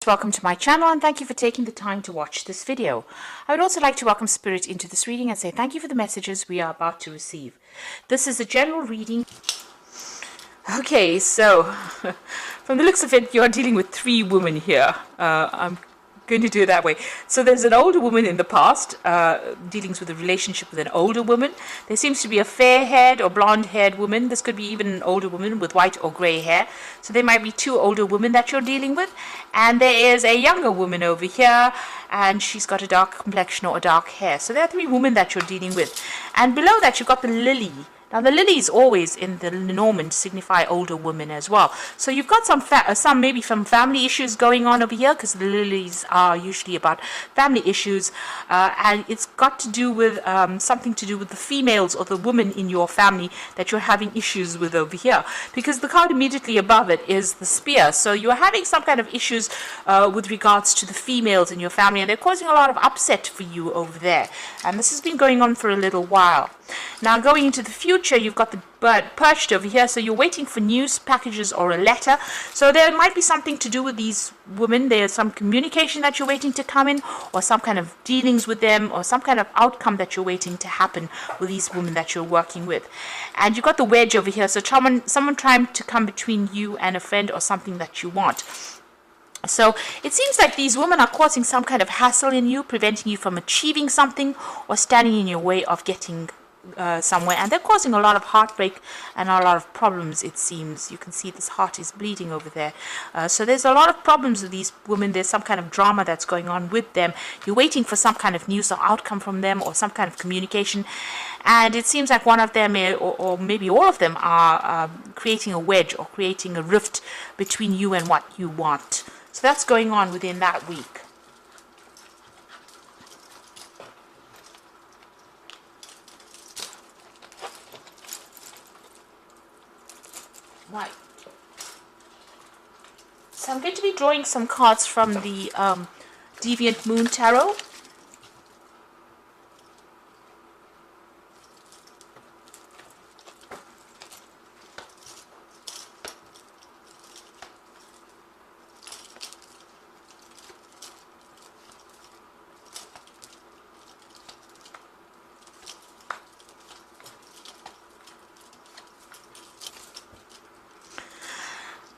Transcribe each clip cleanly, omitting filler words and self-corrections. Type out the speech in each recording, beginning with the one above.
Welcome to my channel and thank you for taking the time to watch this video. I would also like to welcome Spirit into this reading and say thank you for the messages we are about to receive. This is a general reading. Okay, so from the looks of it, you're dealing with three women here. I'm going to do it that way. So there's an older woman in the past, dealing with a relationship with an older woman. There seems to be a fair-haired or blonde-haired woman. This could be even an older woman with white or grey hair. So there might be two older women that you're dealing with. And there is a younger woman over here, and she's got a dark complexion or dark hair. So there are three women that you're dealing with. And below that, you've got the lily. Now, the lilies always in the Norman signify older women as well. So you've got some maybe some family issues going on over here, because the lilies are usually about family issues, and it's got to do with something to do with the females or the women in your family that you're having issues with over here. Because the card immediately above it is the spear. So you're having some kind of issues with regards to the females in your family, and they're causing a lot of upset for you over there. And this has been going on for a little while. Now, going into the future, you've got the bird perched over here, so you're waiting for news, packages, or a letter. So there might be something to do with these women. There's some communication that you're waiting to come in, or some kind of dealings with them, or some kind of outcome that you're waiting to happen with these women that you're working with. And you've got the wedge over here, so someone trying to come between you and a friend or something that you want. So it seems like these women are causing some kind of hassle in you, preventing you from achieving something or standing in your way of getting somewhere, and they're causing a lot of heartbreak and a lot of problems. It seems you can see this heart is bleeding over there. So there's a lot of problems with these women. There's some kind of drama that's going on with them. You're waiting for some kind of news or outcome from them, or some kind of communication, and it seems like one of them or maybe all of them are creating a wedge or creating a rift between you and what you want. So that's going on within that week. Right. So I'm going to be drawing some cards from the Deviant Moon Tarot.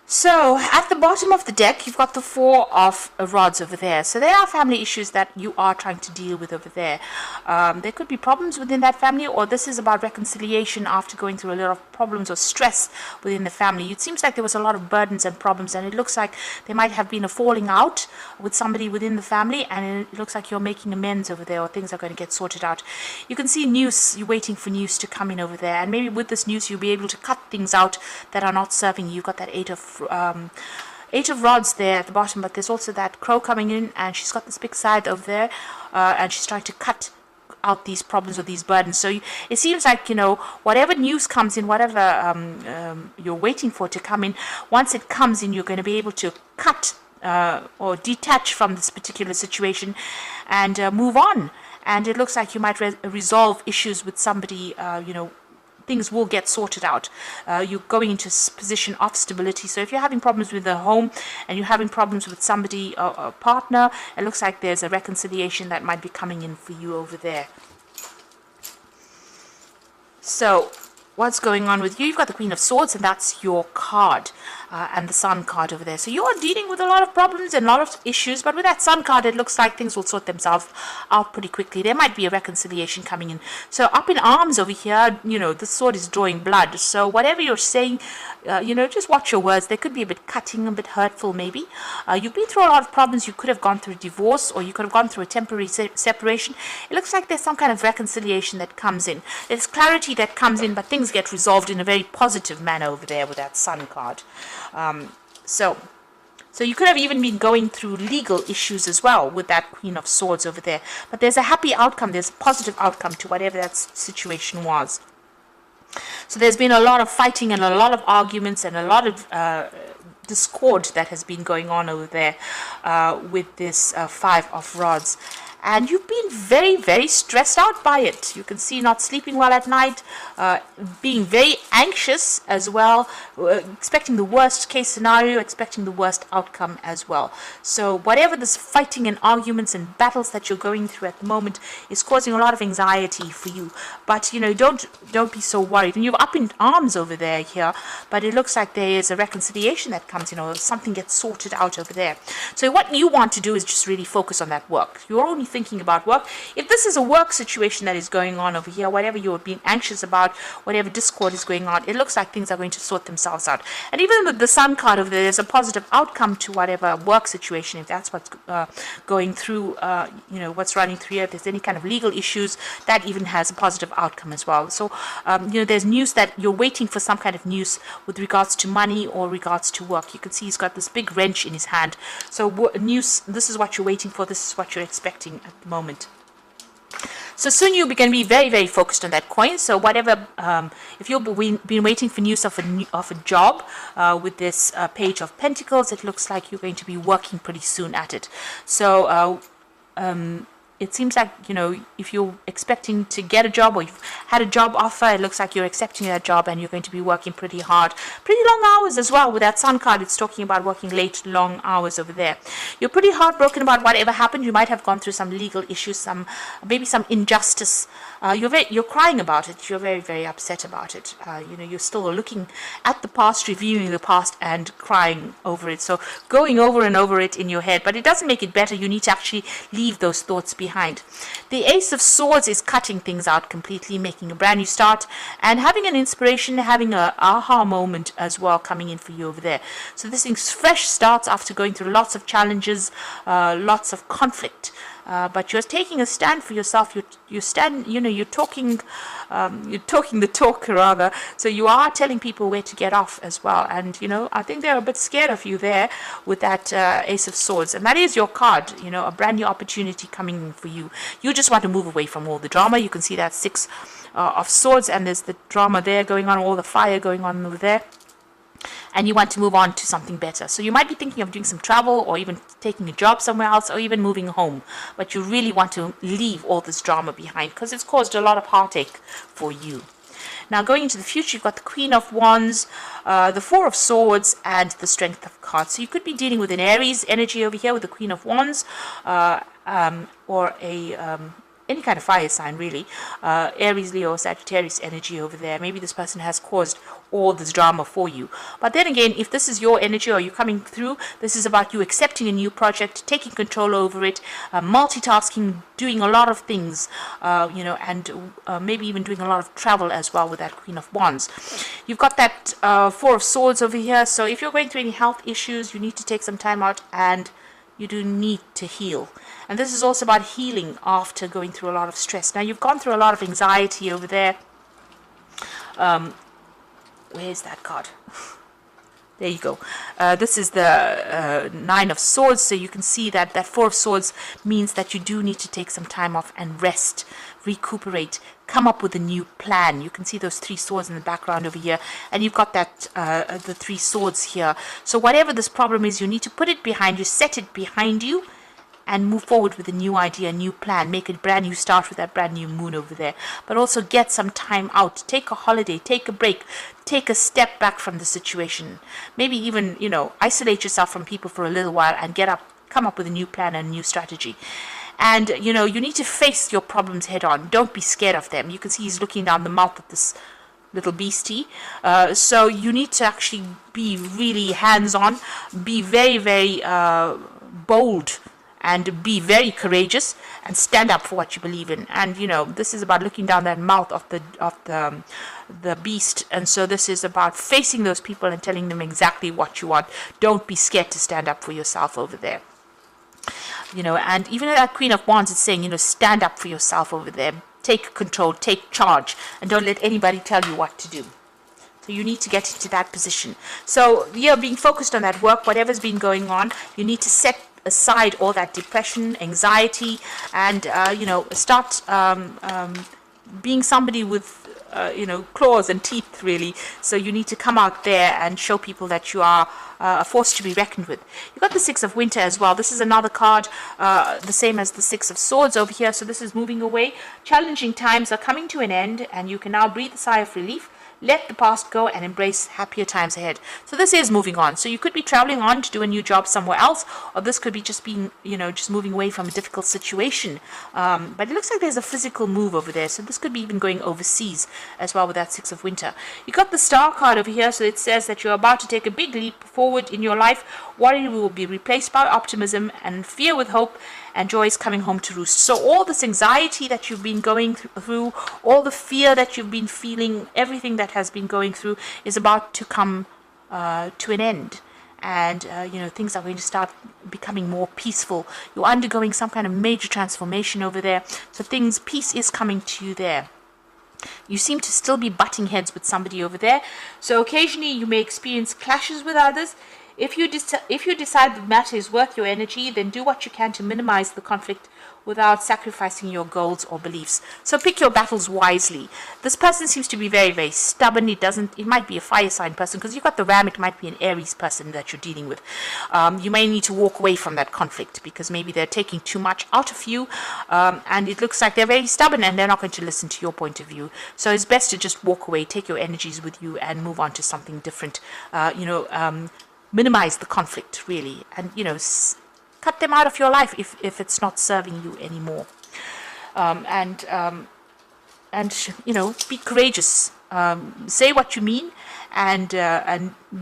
So at the bottom of the deck, you've got the Four of Rods over there. So there are family issues that you are trying to deal with over there. There could be problems within that family, or this is about reconciliation after going through a lot of problems or stress within the family. It seems like there was a lot of burdens and problems, and it looks like there might have been a falling out with somebody within the family, and it looks like you're making amends over there, or things are going to get sorted out. You can see news. You're waiting for news to come in over there, and maybe with this news you'll be able to cut things out that are not serving you. You've got that Eight of Rods there at the bottom, but there's also that crow coming in, and she's got this big scythe over there, and she's trying to cut out these problems or these burdens. So it seems like, whatever news comes in, whatever you're waiting for to come in, once it comes in, you're going to be able to cut or detach from this particular situation and move on. And it looks like you might resolve issues with somebody, things will get sorted out. You're going into a position of stability. So if you're having problems with the home and you're having problems with somebody, a partner, it looks like there's a reconciliation that might be coming in for you over there. So what's going on with you? You've got the Queen of Swords, and that's your card, and the Sun card over there. So you are dealing with a lot of problems and a lot of issues, but with that Sun card, it looks like things will sort themselves out pretty quickly. There might be a reconciliation coming in. So up in arms over here, the sword is drawing blood. So whatever you're saying, just watch your words. They could be a bit cutting, a bit hurtful maybe. You've been through a lot of problems. You could have gone through a divorce, or you could have gone through a temporary separation. It looks like there's some kind of reconciliation that comes in. There's clarity that comes in, but things get resolved in a very positive manner over there with that Sun card. So you could have even been going through legal issues as well with that Queen of Swords over there. But there's a happy outcome. There's a positive outcome to whatever that situation was. So there's been a lot of fighting and a lot of arguments and a lot of discord that has been going on over there with this Five of Rods. and you've been very, very stressed out by it. You can see not sleeping well at night, being very anxious as well, expecting the worst case scenario, expecting the worst outcome as well. So whatever this fighting and arguments and battles that you're going through at the moment is causing a lot of anxiety for you. But don't be so worried. And you're up in arms over there here, but it looks like there is a reconciliation that comes, something gets sorted out over there. So what you want to do is just really focus on that work. You're only thinking about work. If this is a work situation that is going on over here, whatever you're being anxious about, whatever discord is going on, it looks like things are going to sort themselves out. And even with the Sun card over there, there's a positive outcome to whatever work situation, if that's what's going through, what's running through here. If there's any kind of legal issues, that even has a positive outcome as well. So, there's news that you're waiting for some kind of news with regards to money or regards to work. You can see he's got this big wrench in his hand. So news, this is what you're waiting for, this is what you're expecting at the moment. So soon you're going to be very, very focused on that coin. So whatever, if you've been waiting for news of a job with this Page of Pentacles, it looks like you're going to be working pretty soon at it. So it seems like, if you're expecting to get a job or you've had a job offer, it looks like you're accepting that job and you're going to be working pretty hard, pretty long hours as well. With that Sun card, it's talking about working late, long hours over there. You're pretty heartbroken about whatever happened. You might have gone through some legal issues, maybe some injustice. You're crying about it. You're very, very upset about it. You're still looking at the past, reviewing the past and crying over it. So going over and over it in your head, but it doesn't make it better. You need to actually leave those thoughts behind. The Ace of Swords is cutting things out completely, making a brand new start and having an inspiration, having an aha moment as well coming in for you over there. So this thing's fresh starts after going through lots of challenges, lots of conflict. But you're taking a stand for yourself. You're talking the talk rather. So you are telling people where to get off as well. And I think they're a bit scared of you there with that Ace of Swords. And that is your card. A brand new opportunity coming in for you. You just want to move away from all the drama. You can see that Six of Swords, and there's the drama there going on, all the fire going on over there. And you want to move on to something better. So you might be thinking of doing some travel or even taking a job somewhere else or even moving home. But you really want to leave all this drama behind because it's caused a lot of heartache for you. Now going into the future, you've got the Queen of Wands, the Four of Swords, and the Strength of Cards. So you could be dealing with an Aries energy over here with the Queen of Wands, or any kind of fire sign really, Aries, Leo, Sagittarius energy over there. Maybe this person has caused all this drama for you. But then again, if this is your energy or you're coming through, this is about you accepting a new project, taking control over it, multitasking, doing a lot of things, and maybe even doing a lot of travel as well with that Queen of Wands. You've got that Four of Swords over here. So if you're going through any health issues, you need to take some time out and you do need to heal. And this is also about healing after going through a lot of stress. Now, you've gone through a lot of anxiety over there. Where's that card? There you go. This is the Nine of Swords. So you can see that that Four of Swords means that you do need to take some time off and rest, recuperate, come up with a new plan. You can see those three swords in the background over here. And you've got that the three swords here. So whatever this problem is, you need to put it behind you, set it behind you, and move forward with a new idea, a new plan. Make a brand new start with that brand new moon over there. But also get some time out. Take a holiday. Take a break. Take a step back from the situation. Maybe even, isolate yourself from people for a little while and come up with a new plan and a new strategy. And, you need to face your problems head on. Don't be scared of them. You can see he's looking down the mouth of this little beastie. So you need to actually be really hands-on. Be very, very bold. And be very courageous and stand up for what you believe in. And this is about looking down that mouth of the beast. And so this is about facing those people and telling them exactly what you want. Don't be scared to stand up for yourself over there. And even that Queen of Wands is saying, stand up for yourself over there. Take control, take charge, and don't let anybody tell you what to do. So you need to get into that position. So being focused on that work, whatever's been going on, you need to set aside all that depression, anxiety, and start being somebody with claws and teeth, really. So you need to come out there and show people that you are a force to be reckoned with. You've got the Six of Winter as well. This is another card, the same as the Six of Swords over here. So this is moving away. Challenging times are coming to an end, and you can now breathe a sigh of relief. Let the past go and embrace happier times ahead. So this is moving on. So you could be traveling on to do a new job somewhere else, or this could be just being, just moving away from a difficult situation. But it looks like there's a physical move over there. So this could be even going overseas as well with that Six of Winter. You got the Star card over here. So it says that you're about to take a big leap forward in your life. Worry will be replaced by optimism, and fear with hope, and joy is coming home to roost. So all this anxiety that you've been going through, all the fear that you've been feeling, everything that has been going through is about to come to an end. And, things are going to start becoming more peaceful. You're undergoing some kind of major transformation over there. So peace is coming to you there. You seem to still be butting heads with somebody over there. So occasionally you may experience clashes with others. If you decide the matter is worth your energy, then do what you can to minimize the conflict without sacrificing your goals or beliefs. So pick your battles wisely. This person seems to be very, very stubborn. It might be a fire sign person, because you've got the Ram, it might be an Aries person that you're dealing with. You may need to walk away from that conflict, because maybe they're taking too much out of you, and it looks like they're very stubborn and they're not going to listen to your point of view. So it's best to just walk away, take your energies with you, and move on to something different. Minimize the conflict, really, and cut them out of your life if it's not serving you anymore. Be courageous. Say what you mean, and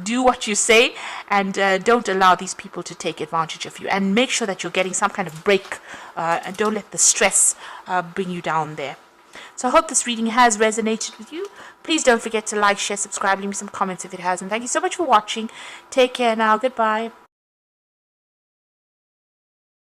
do what you say, and don't allow these people to take advantage of you. And make sure that you're getting some kind of break, and don't let the stress bring you down there. So I hope this reading has resonated with you. Please don't forget to like, share, subscribe, leave me some comments if it has. And thank you so much for watching. Take care now. Goodbye.